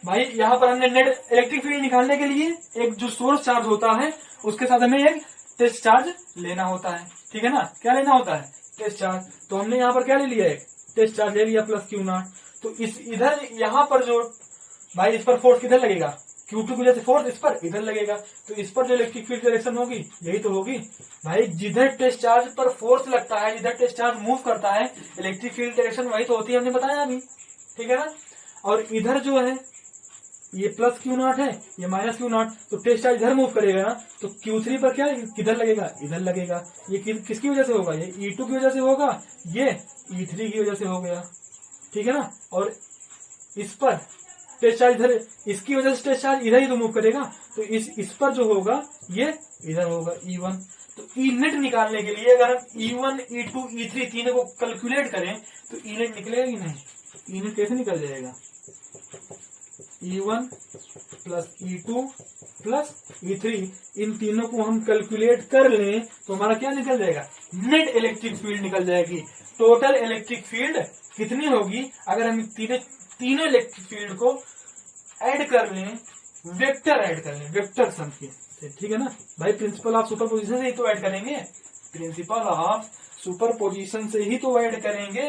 भाई यहाँ पर हमने नेट इलेक्ट्रिक फील्ड निकालने के लिए एक जो सोर्स चार्ज होता है उसके साथ हमें एक टेस्ट चार्ज लेना होता है। ठीक है ना, क्या लेना होता है, टेस्ट चार्ज। तो हमने यहाँ पर क्या ले लिया, एक टेस्ट चार्ज ले लिया प्लस Q0। तो इस इधर यहाँ पर जो भाई इस पर फोर्स किधर लगेगा, Q2 की वजह से फोर्स इस पर इधर लगेगा। तो इस पर जो इलेक्ट्रिक फील्ड डायरेक्शन होगी यही तो होगी भाई। जिधर टेस्ट चार्ज पर फोर्स लगता है, जिधर टेस्ट चार्ज मूव करता है, इलेक्ट्रिक फील्ड डायरेक्शन वही तो होती है, हमने बताया अभी। ठीक है ना। और इधर जो है ये प्लस Q0 है, ये माइनस Q0, तो टेस्ट चार्ज इधर मूव करेगा ना, तो Q3 पर क्या किधर लगेगा, इधर लगेगा। ये किसकी वजह से होगा, ये E2 की वजह से होगा, ये E3 की वजह से हो गया। ठीक है ना। और इस पर टेस्ट चार्ज इधर, इसकी वजह से टेस्ट चार्ज इधर ही तो मूव करेगा, तो इस पर जो होगा ये इधर होगा E1। तो ई नेट निकालने के लिए अगर हम E1 E2 E3 तीनों को कैलकुलेट करें तो ई नेट निकलेगा कि नहीं, ई नेट कैसे निकल जाएगा, E1 plus E2 plus E3, इन तीनों को हम कैलकुलेट कर लें तो हमारा क्या निकल जाएगा, नेट इलेक्ट्रिक फील्ड निकल जाएगी। टोटल इलेक्ट्रिक फील्ड कितनी होगी अगर हम तीनों इलेक्ट्रिक फील्ड को ऐड कर लें, वेक्टर ऐड कर लें, वेक्टर सम के। ठीक है ना भाई, प्रिंसिपल ऑफ सुपरपोजिशन से ही तो ऐड करेंगे, प्रिंसिपल ऑफ सुपरपोजिशन से ही तो ऐड करेंगे।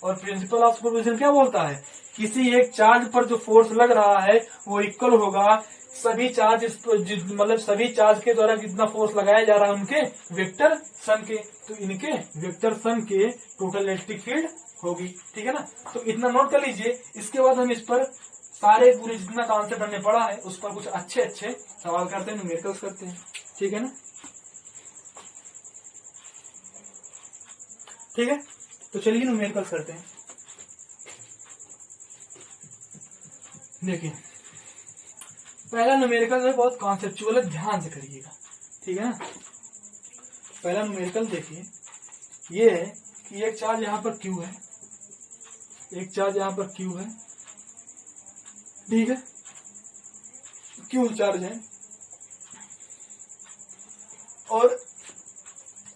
और प्रिंसिपल ऑफ सुपरपोजिशन क्या बोलता है, किसी एक चार्ज पर जो फोर्स लग रहा है वो इक्वल होगा सभी चार्ज मतलब सभी चार्ज के द्वारा जितना फोर्स लगाया जा रहा है उनके वेक्टर सम के। तो इनके वेक्टर सम के टोटल इलेक्ट्रिक फील्ड होगी। ठीक है ना। तो इतना नोट कर लीजिए। इसके बाद हम इस पर सारे पूरे जितना कॉन्सेप्ट हमने पढ़ा है उस पर कुछ अच्छे अच्छे सवाल करते हैं, न्यूमेरिकल्स करते हैं। ठीक है ना। ठीक है, तो चलिए न्यूमेरिकल्स करते हैं। देखिए पहला न्यूमेरिकल है बहुत कॉन्सेप्चुअल है, ध्यान से करिएगा। ठीक है ना। पहला न्यूमेरिकल देखिए, ये है कि एक चार्ज यहाँ पर Q है, एक चार्ज यहाँ पर Q है। ठीक है, Q चार्ज है और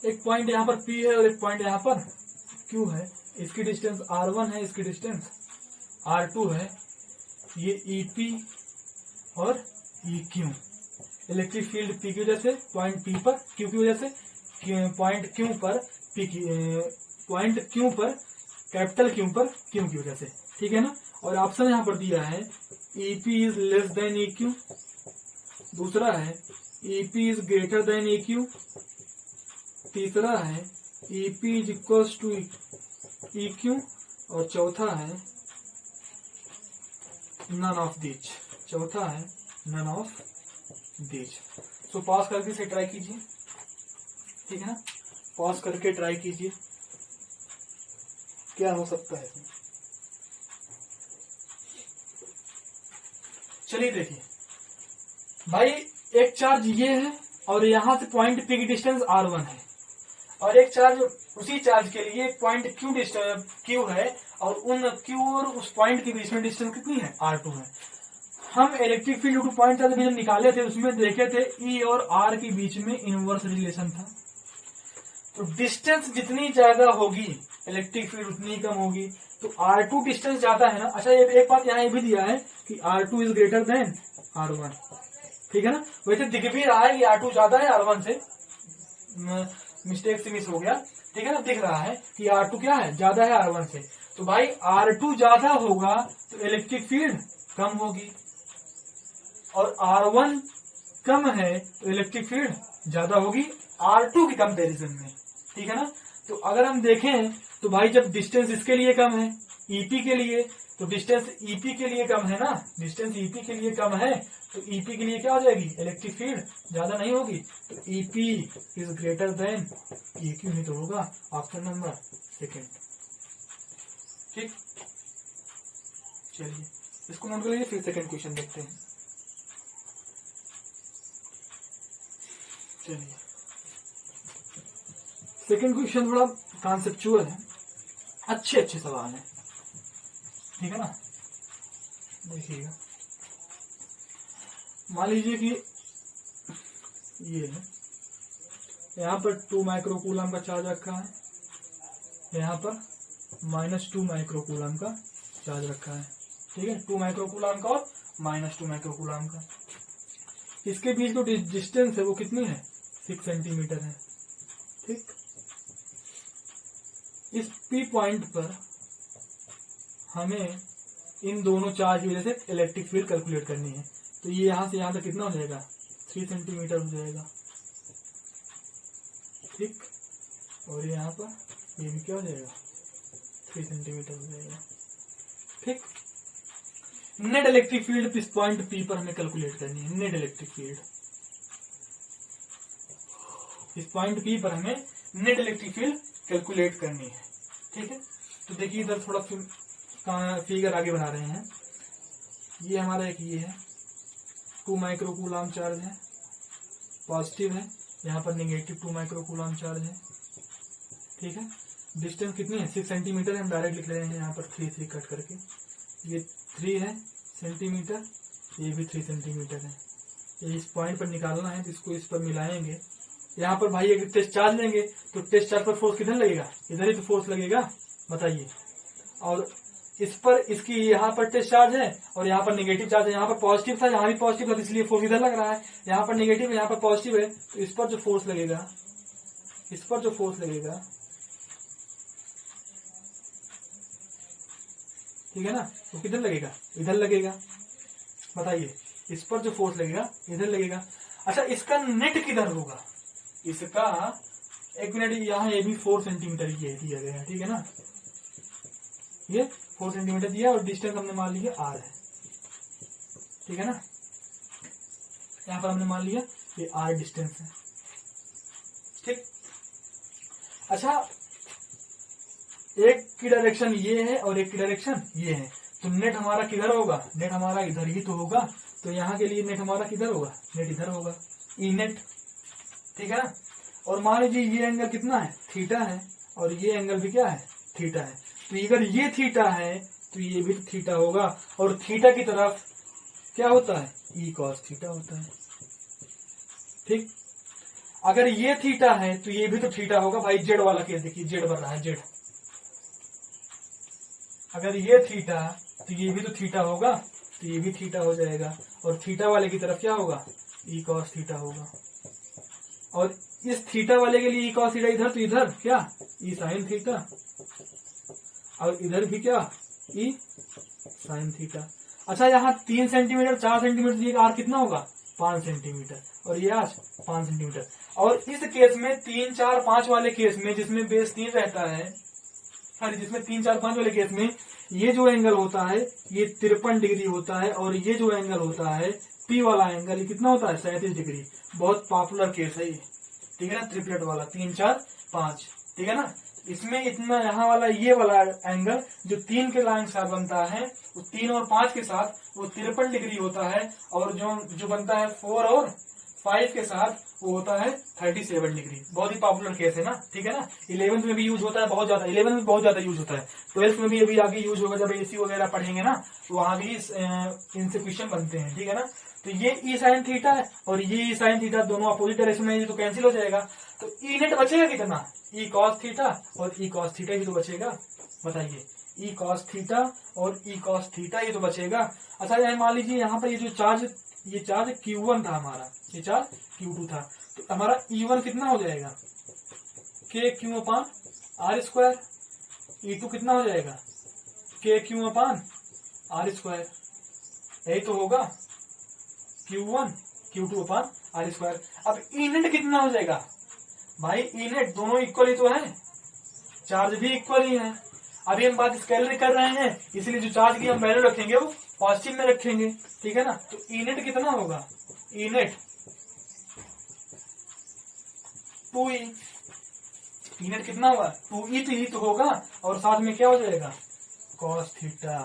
एक पॉइंट यहाँ पर P है और एक पॉइंट यहाँ पर Q है। इसकी डिस्टेंस R1 है, इसकी डिस्टेंस R2 है। ये EP और EQ। इलेक्ट्रिक फील्ड P की वजह से पॉइंट P पर, Q की वजह से पॉइंट Q पर, पॉइंट Q पर कैपिटल Q पर Q की वजह से। ठीक है ना। और ऑप्शन यहाँ पर दिया है EP is less than EQ, दूसरा है EP is greater than EQ, तीसरा है EP is equals to EQ, और चौथा है नन ऑफ दीज। चौथा है नन ऑफ दीज। तो पॉज करके इसे ट्राई कीजिए। ठीक है ना, पॉज करके ट्राई कीजिए क्या हो सकता है इसमें। चलिए देखिए भाई, एक चार्ज ये है और यहां से पॉइंट P की डिस्टेंस R1 है, और एक चार्ज उसी चार्ज के लिए एक पॉइंट Q है और उन Q और उस पॉइंट के बीच में डिस्टेंस कितनी है, R2 है। हम electric field two point charge जब निकाले थे उसमें देखे थे E और R के बीच में इनवर्स रिलेशन था। तो डिस्टेंस जितनी ज्यादा होगी इलेक्ट्रिक फील्ड उतनी कम होगी। तो R2 डिस्टेंस ज्यादा है ना। अच्छा ये एक बात यहाँ ये भी दिया है कि R2 is greater then R1, ठीक है ना। वैसे दिख भी रहा है कि R2 ज्यादा है R1 से, मिस्टेक से मिस हो गया, ठीक है ना। दिख रहा है कि R2 क्या है, ज्यादा है R1 से। तो भाई R2 ज्यादा होगा तो इलेक्ट्रिक फील्ड कम होगी, और R1 कम है तो इलेक्ट्रिक फील्ड ज्यादा होगी R2 के कंपैरिजन में, ठीक है ना। तो अगर हम देखें तो भाई जब डिस्टेंस इसके लिए कम है EP के लिए, तो डिस्टेंस EP के लिए कम है ना, डिस्टेंस EP के लिए कम है तो EP के लिए क्या हो जाएगी, इलेक्ट्रिक फील्ड ज्यादा नहीं होगी। तो EP is greater than EQ ही तो होगा, ऑप्शन नंबर सेकेंड, ठीक। चलिए इसको नोट कर लीजिए, फिर सेकेंड क्वेश्चन देखते हैं। चलिए सेकेंड क्वेश्चन थोड़ा कॉन्सेप्चुअल है, अच्छे सवाल है, ठीक है ना। देखिएगा, मान लीजिए कि ये है, यहाँ पर 2 माइक्रोकूलम का चार्ज रखा है, यहाँ पर -2 माइक्रोकूलम का चार्ज रखा है, ठीक है। 2 माइक्रोकूलम का और -2 माइक्रोकूलम का। इसके बीच जो डिस्टेंस है वो कितनी है, 6 सेंटीमीटर है, ठीक। इस P पॉइंट पर हमें इन दोनों चार्ज की वजह से इलेक्ट्रिक फील्ड कैलकुलेट करनी है। तो ये यहाँ से यहाँ तक कितना हो जाएगा, 3 सेंटीमीटर हो जाएगा, ठीक। और यहाँ पर ये भी क्या हो जाएगा, 3 सेंटीमीटर हो जाएगा, ठीक। नेट इलेक्ट्रिक फील्ड इस पॉइंट P पर हमें कैलकुलेट करनी है। नेट इलेक्ट्रिक फील्ड इस पॉइंट P पर हमें नेट इलेक्ट्रिक फील्ड कैलकुलेट करनी है, ठीक है। तो देखिए इधर थोड़ा फिगर आगे बना रहे हैं। ये हमारा एक ये है 2 माइक्रोकूलम चार्ज है, पॉजिटिव है, यहाँ पर नेगेटिव 2 माइक्रोकूलम चार्ज है, ठीक है। डिस्टेंस कितनी है, 6 सेंटीमीटर। हम डायरेक्ट लिख रहे हैं यहाँ पर 3 कट करके। ये 3 है सेंटीमीटर, ये भी 3 सेंटीमीटर है। ये इस पॉइंट पर निकालना है, तो इसको इस पर मिलाएंगे। यहाँ पर भाई अगर टेस्ट चार्ज लेंगे तो टेस्ट चार्ज पर फोर्स किधर लगेगा, इधर ही तो फोर्स लगेगा, बताइए। और इस पर इसकी यहाँ पर टेस्ट चार्ज है और यहाँ पर नेगेटिव चार्ज है। यहाँ पर पॉजिटिव था, यहाँ भी पॉजिटिव था, इसलिए फोर्स इधर लग रहा है। यहाँ पर नेगेटिव है, यहाँ पर पॉजिटिव है, तो इस पर जो फोर्स लगेगा, इस पर जो फोर्स लगेगा, ठीक है ना, तो किधर लगेगा, इधर लगेगा, बताइए। इस पर जो फोर्स लगेगा इधर लगेगा। अच्छा इसका नेट किधर होगा, इसका एक मिनट, यहाँ ये भी 4 सेंटीमीटर ये दिया गया है, ठीक है ना। ये 4 सेंटीमीटर दिया और डिस्टेंस हमने मान लिया R है, ठीक है ना। यहाँ पर हमने मान लिया ये R डिस्टेंस है, ठीक। अच्छा एक की डायरेक्शन ये है और एक की डायरेक्शन ये है, तो नेट हमारा किधर होगा, नेट हमारा इधर ही तो होगा। तो यहाँ के लिए नेट हमारा किधर होगा, नेट इधर होगा, ई नेट, ठीक है ना। और मान लीजिए ये एंगल कितना है, थीटा है, और ये एंगल भी क्या है, थीटा है। तो अगर ये थीटा है तो ये भी थीटा होगा, और थीटा की तरफ क्या होता है, ई कॉस थीटा होता है, ठीक। अगर ये थीटा है तो ये भी तो थीटा होगा भाई। जेड वाला केस देखिए, जेड बन रहा है, जेड। अगर ये थीटा तो ये भी तो थीटा होगा, तो ये भी थीटा हो जाएगा, और थीटा वाले की तरफ क्या होगा, ई कॉस थीटा होगा। और इस थीटा वाले के लिए ई कॉस थीटा इधर, तो इधर क्या, ई साइन थीटा, और इधर भी क्या, ई साइन थीटा। अच्छा यहाँ 3 सेंटीमीटर 4 सेंटीमीटर, ये आर कितना होगा, 5 सेंटीमीटर, और ये आज 5 सेंटीमीटर। और इस केस में 3 4 5 वाले केस में, जिसमें बेस 3 रहता है, जिसमें 3 4 5 वाले केस में ये जो एंगल होता है ये 53 डिग्री होता है, और ये जो एंगल होता है पी वाला एंगल ये कितना होता है, 37 डिग्री। बहुत पॉपुलर केस है ये, ठीक है ना, ट्रिपलेट वाला 3 4 5, ठीक है ना। इसमें इतना यहाँ वाला ये वाला एंगल जो 3 के लाइन के साथ बनता है, वो 3 और 5 के साथ वो 53 डिग्री होता है, और जो बनता है 4 और 5 के साथ वो होता है 37 डिग्री। बहुत ही पॉपुलर केस है ना, ठीक है ना। 11th में भी यूज होता है बहुत ज्यादा, 11th में बहुत ज्यादा यूज होता है, 12th में भी अभी आगे यूज होगा, जब एसी वगैरह पढ़ेंगे ना तो वहां भी इनसे क्वेश्चन बनते हैं, ठीक है ना। तो ये ई साइन थीटा है और ये ई साइन थीटा दोनों अपोजिट डायरेक्शन में, ये तो कैंसिल हो जाएगा। तो ई नेट बचेगा कितना, ई कॉस थीटा और ई कॉस थीटा ही तो बचेगा। बताइए, ई कॉस थीटा और ई कॉस थीटा ये तो बचेगा। अच्छा यहाँ मान लीजिए यहाँ पर ये चार्ज Q1 था हमारा, ये चार्ज Q2 था, तो हमारा E1 कितना हो जाएगा, के Q upon R square. E2 कितना हो जाएगा, के क्यू अपान आर स्क्वायर। यही तो होगा Q1 Q2 upon R square. अब ई नेट कितना हो जाएगा भाई, ई नेट दोनों इक्वल ही तो है, चार्ज भी इक्वल ही है। अभी हम बात स्केलर कर रहे हैं, इसलिए जो चार्ज की हम वैल्यू रखेंगे वो पॉजिटिव में रखेंगे, ठीक है ना। तो ई नेट कितना होगा, E net 2e, E net कितना होगा 2e, तो ही तो होगा और साथ में क्या हो जाएगा कॉस थीटा।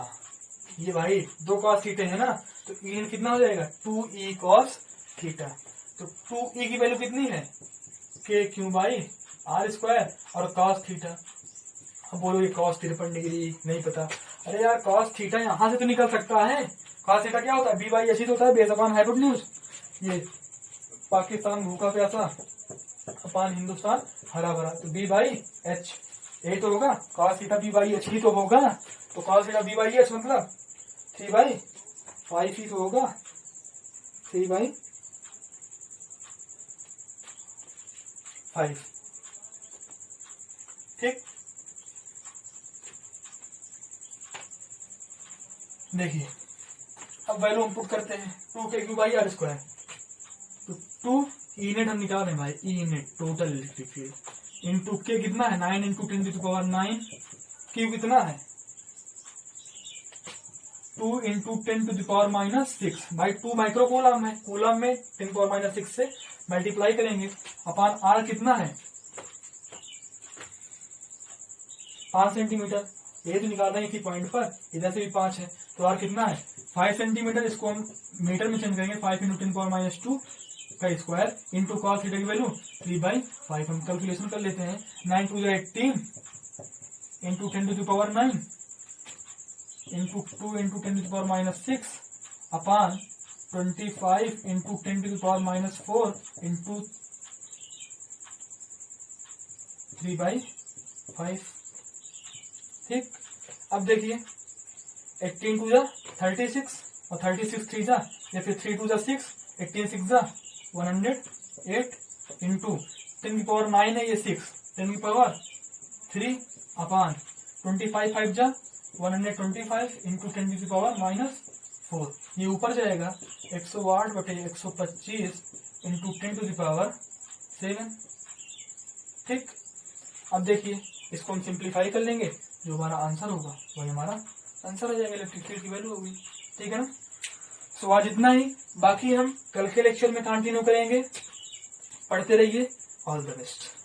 ये भाई दो कॉस थीटे है ना, तो ई नेट कितना हो जाएगा 2e कॉस थीटा। तो 2e की वैल्यू कितनी है, के क्यू बाई आर स्क्वायर और कॉस थीटा। अब बोलोगे कॉस 53 डिग्री नहीं पता, अरे यार कॉस थीटा यहां से तो निकल सकता है। कॉस थीटा क्या होता है, बी बाई एच ही तो होता है, बेस अपॉन हाइपोटेन्यूज। ये पाकिस्तान भूखा प्यासा अपान हिंदुस्तान हरा भरा, तो बी बाई एच यही तो होगा, cos theta B by H ही तो होगा। तो cos theta B by H मतलब 3/5 ही तो होगा, 3/5। ठीक, देखिए अब वैल्यू हम पुट करते हैं, 2 के क्यू बाई आर स्क्वायर। तो 2 ई नेट हम निकाल रहे हैं भाई, E net total electric field into K कितना है 9 इंटू 10⁻⁹, क्यू कितना है 2 इंटू 10⁻⁻6 भाई 2 माइक्रो कूलम है, कूलम में 10⁻⁻6 से मल्टीप्लाई करेंगे, अपान आर कितना है 5 सेंटीमीटर। ये तो निकाल रहे हैं इसी पॉइंट पर, इधर से भी 5 है, तो आर कितना है 5 सेंटीमीटर। इसको हम मीटर में चेंज करेंगे, 5 इंटू 10⁻² का स्क्वायर इंटू कॉस थीटा की वैल्यू 3/5। हम कैलकुलेशन कर लेते हैं, 9 2 18 इंटू 10⁻⁹ इंटू 2 इंटू 10⁻⁻6 अपान 25 इंटू 10⁻⁻4 इंटू 3/5। ठीक, अब देखिए 18 2 36 और 36 3 जा, या फिर 3 2 6, 18 6 जा 108 इंटू 10⁻9 है ये 6, 10⁻3 अपान 25 5 जा 125 इंटू 10⁻⁻4। ये ऊपर जाएगा 108/125 इंटू 10⁻7। ठीक, अब देखिए इसको हम सिंप्लीफाई कर लेंगे, जो हमारा आंसर होगा वही हमारा आंसर आ जाएगा, इलेक्ट्रिक फील्ड की वैल्यू होगी, ठीक है ना। सो आज इतना ही, बाकी हम कल के लेक्चर में कंटिन्यू करेंगे। पढ़ते रहिए, ऑल द बेस्ट।